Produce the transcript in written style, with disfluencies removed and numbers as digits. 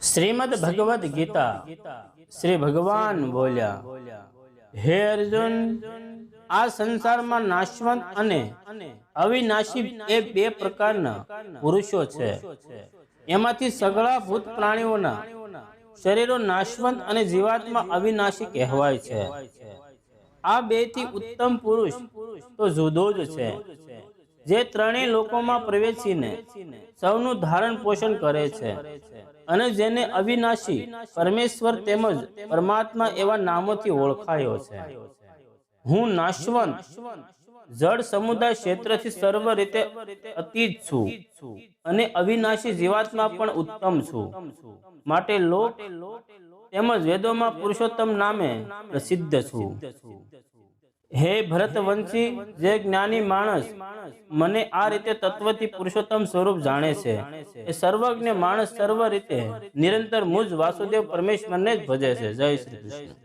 શ્રીમદ ભગવદ ગીતા શ્રી ભગવાન બોલ્યા, હે અર્જુન, આ સંસારમાં નાશવંત અને અવિનાશી એ બે પ્રકારના પુરુષો છે. એમાંથી સગળા ભૂત પ્રાણીઓના શરીરો નાશવંત અને જીવાત્મા અવિનાશી કહેવાય છે. આ બે થી ઉત્તમ પુરુષ તો જુદો જ છે, જે ત્રણેય લોકોમાં પ્રવેશીને સૌનું ધારણ પોષણ કરે છે અને જેને અવિનાશી પરમેશ્વર તેમજ પરમાત્મા એવા નામોથી ઓળખાયો છે. હું નાશવંત જળ સમુદાય ક્ષેત્રથી સર્વ રીતે અતીત છું અને અવિનાશી જીવાત્મા પણ ઉત્તમ છું. માટે લોક તેમજ વેદોમાં પુરુષોત્તમ નામે પ્રસિદ્ધ છું. હે ભરતવંશી, જે જ્ઞાની માણસ મને આ રીતે તત્વથી પુરુષોત્તમ સ્વરૂપ જાણે છે, એ સર્વજ્ઞ માણસ સર્વ રીતે નિરંતર મુજ વાસુદેવ પરમેશ્વરને જ ભજે છે. જય શ્રી કૃષ્ણ.